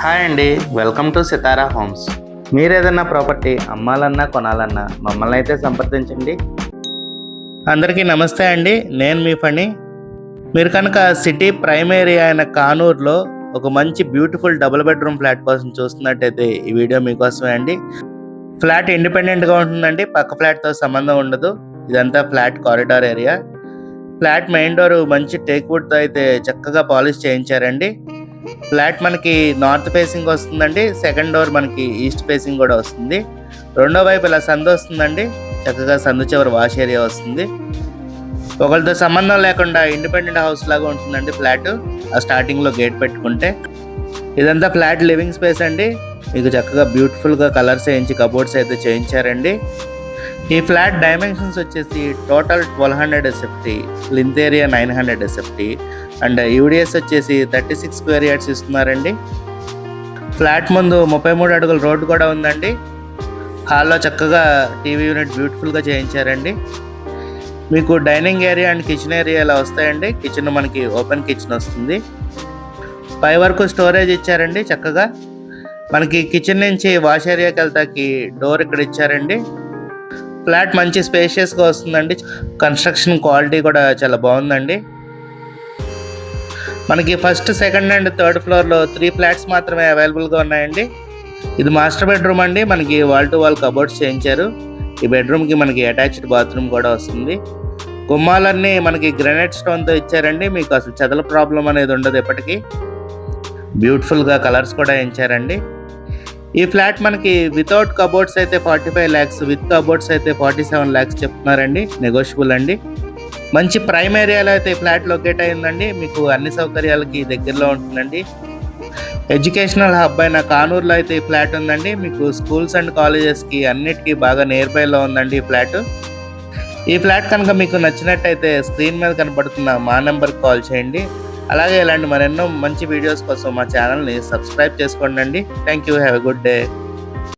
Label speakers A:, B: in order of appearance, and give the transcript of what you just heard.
A: Hi అండి, welcome to Sitara homes. మీరు ఏదైనా ప్రాపర్టీ అమ్మాలన్నా కొనాలన్నా మమ్మల్ని అయితే సంప్రదించండి. అందరికీ నమస్తే అండి, నేను మీ ఫణి. మీరు కనుక సిటీ ప్రైమ్ ఏరియా అయిన కానూరులో ఒక మంచి బ్యూటిఫుల్ డబుల్ బెడ్రూమ్ ఫ్లాట్ కోసం చూస్తున్నట్టయితే ఈ వీడియో మీకోసమే అండి. ఫ్లాట్ ఇండిపెండెంట్గా ఉంటుందండి, పక్క ఫ్లాట్తో సంబంధం ఉండదు. ఇదంతా flat corridor area. Flat main door మంచి టేక్ వుడ్తో అయితే చక్కగా పాలిష్ చేయించారండి. ఫ్లాట్ మనకి నార్త్ ఫేసింగ్ వస్తుందండి. సెకండ్ డోర్ మనకి ఈస్ట్ ఫేసింగ్ కూడా వస్తుంది. రెండో వైపు ఇలా సందు వస్తుందండి. చక్కగా సందు చివరి వాష్ ఏరియా వస్తుంది. ఒకరితో సంబంధం లేకుండా ఇండిపెండెంట్ హౌస్ లాగా ఉంటుందండి ఫ్లాట్. ఆ స్టార్టింగ్లో గేట్ పెట్టుకుంటే ఇదంతా ఫ్లాట్ లివింగ్ స్పేస్ అండి. మీకు చక్కగా బ్యూటిఫుల్గా కలర్స్ వేయించి కబోర్డ్స్ అయితే చేయించారండి. ఈ ఫ్లాట్ డైమెన్షన్స్ వచ్చేసి total 1200 SFT, లింత్ area 900 SFT and UDS వచ్చేసి 36 స్క్వేర్ యార్డ్స్ ఇస్తున్నారండి. ఫ్లాట్ ముందు 33 అడుగుల రోడ్డు కూడా ఉందండి. హాల్లో చక్కగా టీవీ యూనిట్ బ్యూటిఫుల్గా చేయించారండి. మీకు dining area and kitchen area ఇలా వస్తాయండి. కిచెన్ మనకి ఓపెన్ కిచెన్ వస్తుంది. పై వరకు స్టోరేజ్ ఇచ్చారండి. చక్కగా మనకి కిచెన్ నుంచి వాష్ ఏరియాకి వెళ్తాకి డోర్ ఇక్కడ ఇచ్చారండి. ఫ్లాట్ మంచి స్పేషియస్గా వస్తుందండి. కన్స్ట్రక్షన్ క్వాలిటీ కూడా చాలా బాగుందండి. మనకి ఫస్ట్, సెకండ్ అండ్ థర్డ్ ఫ్లోర్లో 3 ఫ్లాట్స్ మాత్రమే అవైలబుల్గా ఉన్నాయండి. ఇది మాస్టర్ బెడ్రూమ్ అండి. మనకి వాల్ టు వాల్ కబోర్డ్స్ చేయించారు. ఈ బెడ్రూమ్కి మనకి అటాచ్డ్ బాత్రూమ్ కూడా వస్తుంది. గుమ్మాలన్నీ మనకి గ్రానైట్ స్టోన్తో ఇచ్చారండి. మీకు అసలు చెదల ప్రాబ్లం అనేది ఉండదు ఎప్పటికీ. బ్యూటిఫుల్గా కలర్స్ కూడా వేయించారండి. ఈ ఫ్లాట్ మనకి వితౌట్ కబోర్డ్స్ అయితే 45 lakhs, విత్ కబోర్డ్స్ అయితే 47 lakhs చెప్తున్నారండి. నెగోషియబుల్ అండి. మంచి ప్రైమ్ ఏరియాలో అయితే ఈ ఫ్లాట్ లొకేట్ అయిందండి. మీకు అన్ని సౌకర్యాలకి దగ్గరలో ఉంటుందండి. ఎడ్యుకేషనల్ హబ్ అయిన కానూరులో అయితే ఈ ఫ్లాట్ ఉందండి. మీకు స్కూల్స్ అండ్ కాలేజెస్కి అన్నిటికీ బాగా నియర్ బైలో ఉందండి ఈ ఫ్లాట్. ఈ ఫ్లాట్ కనుక మీకు నచ్చినట్టయితే స్క్రీన్ మీద కనపడుతున్న మా నెంబర్కి కాల్ చేయండి. అలాగే ఇలాంటి మరెన్నో మంచి వీడియోస్ కోసం మా ఛానల్ని సబ్స్క్రైబ్ చేసుకోండి. Thank you. Have a good day.